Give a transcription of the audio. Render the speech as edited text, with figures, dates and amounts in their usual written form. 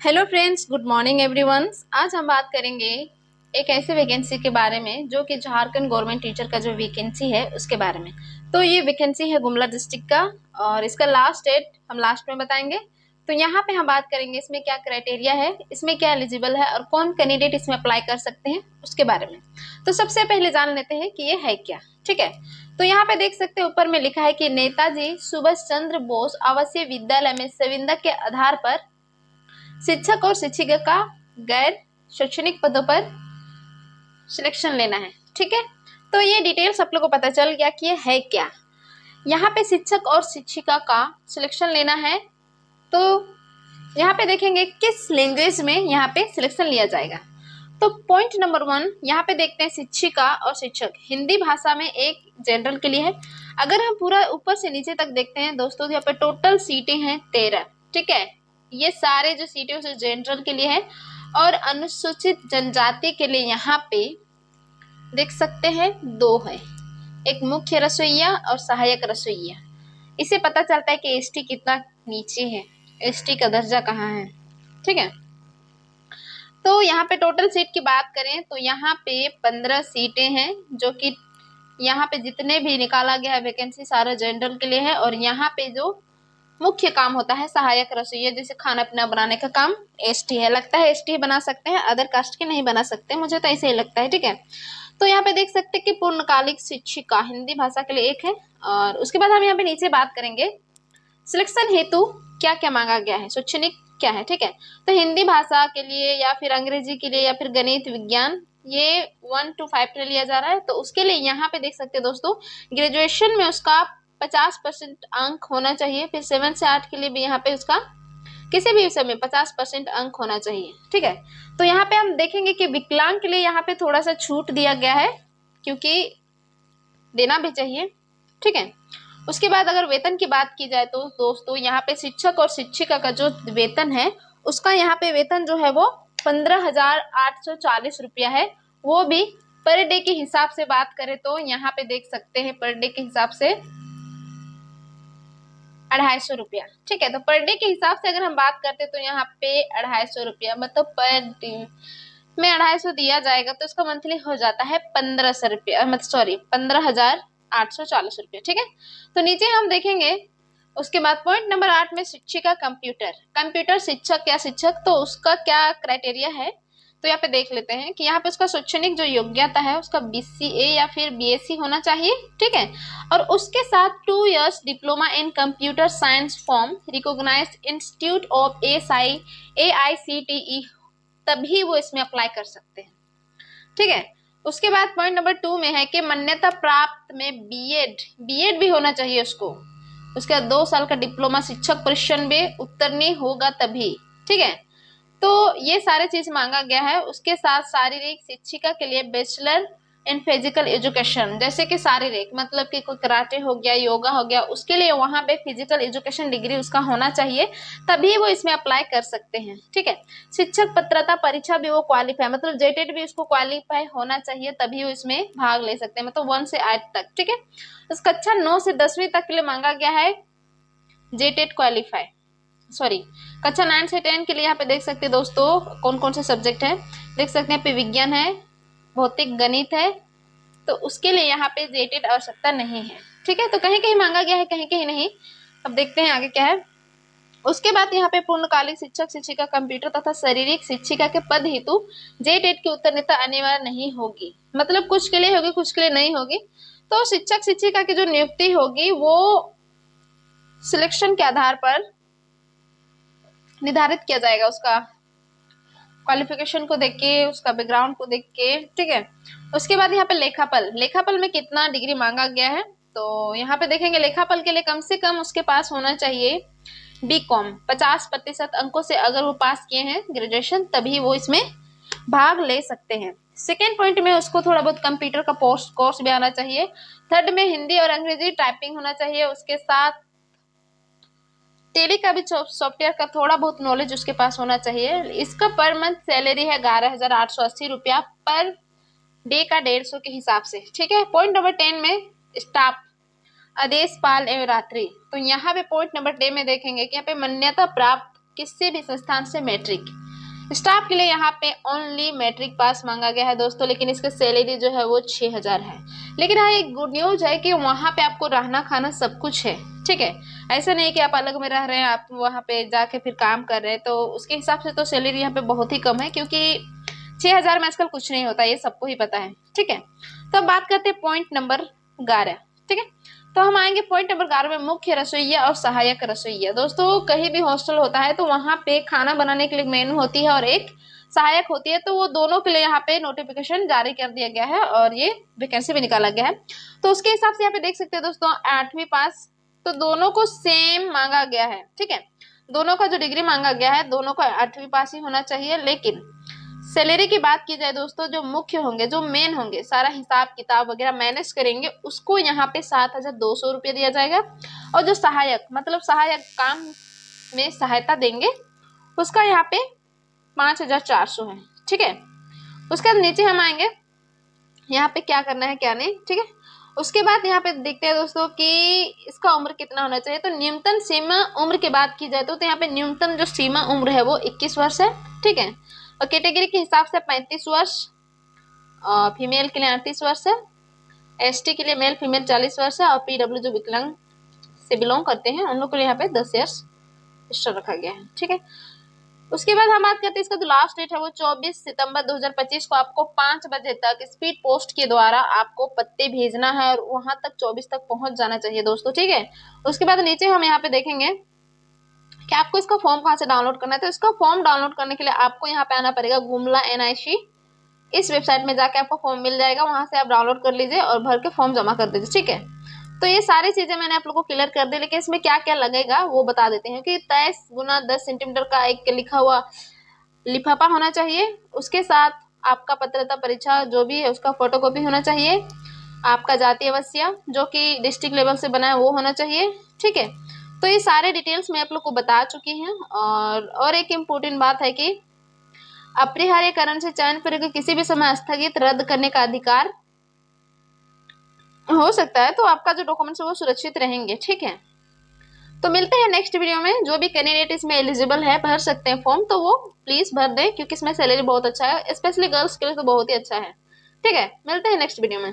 Hello friends, good morning everyone. आज हम बात करेंगे एक ऐसे वैकेंसी के बारे में जो कि झारखंड गवर्नमेंट टीचर का जो वैकेंसी है उसके बारे में। तो ये वैकेंसी है गुमला डिस्ट्रिक्ट का और इसका लास्ट डेट हम लास्ट में बताएंगे। तो यहाँ पे हम बात करेंगे इसमें क्या क्राइटेरिया है, इसमें क्या एलिजिबल है और कौन कैंडिडेट इसमें अप्लाई कर सकते हैं उसके बारे में। तो सबसे पहले जान लेते हैं कि ये है क्या। ठीक है, तो यहाँ पे देख सकते हैं ऊपर में लिखा है कि नेताजी सुभाष चंद्र बोस आवासीय विद्यालय में संविदा के आधार पर शिक्षक और शिक्षिका का गैर शैक्षणिक पदों पर सिलेक्शन लेना है। ठीक है, तो ये डिटेल्स आप लोग को पता चल गया कि ये है क्या। यहाँ पे शिक्षक और शिक्षिका का सिलेक्शन लेना है, तो यहाँ पे देखेंगे किस लैंग्वेज में यहाँ पे सिलेक्शन लिया जाएगा। तो पॉइंट नंबर 1 यहाँ पे देखते हैं, शिक्षिका और शिक्षक हिंदी भाषा में एक जनरल के लिए है। अगर हम पूरा ऊपर से नीचे तक देखते हैं दोस्तों, तो यहाँ पे टोटल सीटें हैं 13। ठीक है, ये सारे जो सीटें उसे जनरल के लिए है और अनुसूचित जनजाति के लिए यहाँ पे देख सकते हैं 2 है, एक मुख्य रसोइया और सहायक रसोइया। इससे पता चलता है कि एसटी कितना नीचे है, एसटी का दर्जा कहाँ है। ठीक है, तो यहाँ पे टोटल सीट की बात करें तो यहाँ पे 15 सीटें हैं, जो कि यहाँ पे जितने भी निकाला गया है वैकेंसी सारा जनरल के लिए है। और यहाँ पे जो मुख्य काम होता है सहायक रसोइया, जैसे खाना पीना बनाने का काम एसटी है। लगता है एसटी बना सकते हैं, अदर कास्ट के नहीं बना सकते, मुझे तो ऐसे ही लगता है। ठीक है, तो यहाँ पे देख सकते हैं कि पूर्णकालिक शिक्षिका हिंदी भाषा के लिए एक है। और उसके बाद हम यहाँ पे नीचे बात करेंगे सिलेक्शन हेतु क्या क्या मांगा गया है, शैक्षणिक क्या है। ठीक है, तो हिंदी भाषा के लिए या फिर अंग्रेजी के लिए या फिर गणित विज्ञान, ये 1 to 5 पे लिया जा रहा है। तो उसके लिए यहाँ पे देख सकते हैं दोस्तों, ग्रेजुएशन में उसका 50% अंक होना चाहिए। फिर 7 से 8 के लिए भी यहाँ पे उसका किसी भी विषय में 50% अंक होना चाहिए। ठीक है, तो यहाँ पे हम देखेंगे कि विकलांग के लिए यहाँ पे थोड़ा सा छूट दिया गया है, क्योंकि देना भी चाहिए। ठीक है, उसके बाद अगर वेतन की बात की जाए तो दोस्तों यहाँ पे शिक्षक और शिक्षिका का जो वेतन है उसका यहाँ पे वेतन जो है वो 15,840 रुपया है। वो भी पर डे के हिसाब से बात करें तो यहाँ पे देख सकते हैं पर डे के हिसाब से 250 रुपया। ठीक है, तो पर डे के हिसाब से अगर हम बात करते तो यहाँ पे 250 रुपया, मतलब पर डे में 250 दिया जाएगा तो इसका मंथली हो जाता है 1500 रुपया, मतलब सॉरी 15,840 रुपया। ठीक है, तो नीचे हम देखेंगे उसके बाद पॉइंट नंबर 8 में शिक्षिका कंप्यूटर शिक्षक या शिक्षक, तो उसका क्या क्राइटेरिया है। तो यहाँ पे देख लेते हैं कि यहाँ पे उसका शैक्षणिक जो योग्यता है उसका BCA या फिर BSc होना चाहिए। ठीक है, और उसके साथ 2 years diploma in computer science from recognised institute of AICTE, तभी वो इसमें अप्लाई कर सकते हैं। ठीक है, उसके बाद पॉइंट नंबर 2 में है कि मान्यता प्राप्त में बीएड भी होना चाहिए उसको। उसका 2 साल का डिप्लोमा शिक्षक परीक्षण में उत्तीर्ण होगा तभी। ठीक है, तो ये सारे चीज मांगा गया है। उसके साथ शारीरिक शिक्षिका के लिए बैचलर इन फिजिकल एजुकेशन, जैसे कि शारीरिक मतलब कि कोई कराटे हो गया, योगा हो गया, उसके लिए वहां पे फिजिकल एजुकेशन डिग्री उसका होना चाहिए, तभी वो इसमें अप्लाई कर सकते हैं। ठीक है, शिक्षक पात्रता परीक्षा भी वो क्वालिफाई, मतलब जेटेड भी उसको क्वालिफाई होना चाहिए, तभी वो इसमें भाग ले सकते हैं, मतलब 1 से 8 तक। ठीक है, उस कक्षा 9 से 10वीं तक के लिए मांगा गया है जेटेड क्वालिफाई, सॉरी कक्षा 9 से 10 के लिए यहाँ पे देख सकते हैं दोस्तों कौन कौन से सब्जेक्ट है। देख सकते हैं पे विज्ञान है, भौतिक गणित है, तो उसके लिए यहाँ पे जेटेड आवश्यकता नहीं है। ठीक है, तो कहीं कहीं मांगा गया है, कहीं कहीं नहीं। अब देखते हैं आगे क्या है। उसके बाद यहाँ पे पूर्णकालिक शिक्षक शिक्षिका कंप्यूटर तथा शारीरिक शिक्षिका के पद हेतु जेटेड की उत्तीर्णता अनिवार्य नहीं होगी, मतलब कुछ के लिए होगी कुछ के लिए नहीं होगी। तो शिक्षक शिक्षिका की जो नियुक्ति होगी वो सिलेक्शन के आधार पर निर्धारित किया जाएगा, उसका क्वालिफिकेशन को देख के, उसका बैकग्राउंड को देख के। ठीक है, उसके बाद यहाँ पे लेखापल में कितना डिग्री मांगा गया है। तो यहाँ पे देखेंगे लेखापल के लिए कम से कम उसके पास होना चाहिए BCom 50% अंकों से, अगर वो पास किए हैं ग्रेजुएशन तभी वो इसमें भाग ले सकते हैं। सेकेंड पॉइंट में उसको थोड़ा बहुत कंप्यूटर का कोर्स भी आना चाहिए। थर्ड में हिंदी और अंग्रेजी टाइपिंग होना चाहिए, उसके साथ टेली का भी सॉफ्टवेयर का थोड़ा बहुत नॉलेज उसके पास होना चाहिए। इसका पर मंथ सैलरी है 11,880 रुपया पर डे का 150 के हिसाब से। ठीक है, पॉइंट नंबर 10 में स्टाफ आदेश पाल एवं रात्रि, तो यहाँ पे पॉइंट नंबर 10 में देखेंगे कि यहाँ पे मान्यता प्राप्त किसी भी संस्थान से मैट्रिक। स्टाफ के लिए यहाँ पे ओनली मैट्रिक पास मांगा गया है दोस्तों, लेकिन इसका सैलरी जो है वो 6000 है। लेकिन हाँ एक गुड न्यूज है कि वहाँ पे आपको रहना खाना सब कुछ है, ठीक है। ऐसा नहीं कि आप अलग में रह रहे हैं, आप वहाँ पे जाके फिर काम कर रहे हैं, तो उसके हिसाब से तो सैलरी यहाँ पे बहुत ही कम है, क्योंकि 6000 में आजकल कुछ नहीं होता, ये सबको ही पता है, ठीक है। तो अब बात करते हैं पॉइंट नंबर 11, ठीक है। तो हम आएंगे पॉइंट नंबर 11 में, मुख्य रसोइया और सहायक रसोइया। दोस्तों कहीं भी हॉस्टल होता है तो वहां पे खाना बनाने के लिए मेनू होती है और एक सहायक होती है, तो वो दोनों के लिए यहाँ पे नोटिफिकेशन जारी कर दिया गया है और ये वैकेंसी भी निकाला गया है। तो उसके हिसाब से यहाँ पे देख सकते हैं दोस्तों 8वीं पास, तो दोनों को सेम मांगा गया है, ठीक है। दोनों का जो डिग्री मांगा गया है दोनों को 8वीं पास ही होना चाहिए। लेकिन सैलरी की बात की जाए दोस्तों, जो मुख्य होंगे, जो मेन होंगे, सारा हिसाब किताब वगैरह मैनेज करेंगे, उसको यहाँ पे 7200 रुपये दिया जाएगा। और जो सहायक मतलब सहायक काम में सहायता देंगे उसका यहाँ पे 5400 है, ठीक है। उसके बाद नीचे हम आएंगे यहाँ पे क्या करना है क्या नहीं, ठीक है। उसके बाद यहाँ पे देखते हैं दोस्तों कि इसका उम्र कितना होना चाहिए। तो न्यूनतम सीमा उम्र की बात की जाए तो यहाँ पे न्यूनतम जो सीमा उम्र है वो 21 वर्ष है, ठीक है। और कैटेगरी के हिसाब से 35 वर्ष, फीमेल के लिए 38 वर्ष है, एसटी के लिए मेल फीमेल 40 वर्ष है, और पीडब्ल्यू जो विकलांग से बिलोंग करते हैं उन लोग के लिए यहाँ पे 10 ईयर्स एक्स्ट्रा रखा गया है, ठीक है। उसके बाद हम बात करते हैं इसका जो लास्ट डेट है वो 24 सितंबर 2025 को आपको 5 बजे तक स्पीड पोस्ट के द्वारा आपको पत्ते भेजना है और वहां तक 24 तक पहुंच जाना चाहिए दोस्तों, ठीक है। उसके बाद नीचे हम यहाँ पे देखेंगे कि आपको इसका फॉर्म कहाँ से डाउनलोड करना है। तो इसका फॉर्म डाउनलोड करने के लिए आपको यहाँ पे आना पड़ेगा गुमला NIC, इस वेबसाइट में जाके आपको फॉर्म मिल जाएगा, वहां से आप डाउनलोड कर लीजिए और भर के फॉर्म जमा कर दीजिए, ठीक है। तो ये सारी चीजें मैंने आप लोगों को क्लियर कर दी, लेकिन इसमें क्या क्या लगेगा वो बता देते हैं कि 23 गुना 10 सेंटीमीटर का एक लिखा हुआ लिफाफा होना चाहिए। उसके साथ आपका पात्रता परीक्षा जो भी है उसका फोटोकॉपी होना चाहिए। आपका जाति अवश्य जो कि डिस्ट्रिक्ट लेवल से बना है वो होना चाहिए, ठीक है। तो ये सारे डिटेल्स मैं आप लोग को बता चुकी हूँ। और एक इम्पोर्टेंट बात है कि अपरिहार्य कारण से चयन परीक्षा किसी भी समय स्थगित रद्द करने का अधिकार हो सकता है, तो आपका जो डॉक्यूमेंट्स है वो सुरक्षित रहेंगे, ठीक है। तो मिलते हैं नेक्स्ट वीडियो में। जो भी कैंडिडेट इसमें एलिजिबल है भर सकते हैं फॉर्म, तो वो प्लीज भर दें, क्योंकि इसमें सैलरी बहुत अच्छा है, स्पेशली गर्ल्स के लिए तो बहुत ही अच्छा है, ठीक है। मिलते हैं नेक्स्ट वीडियो में।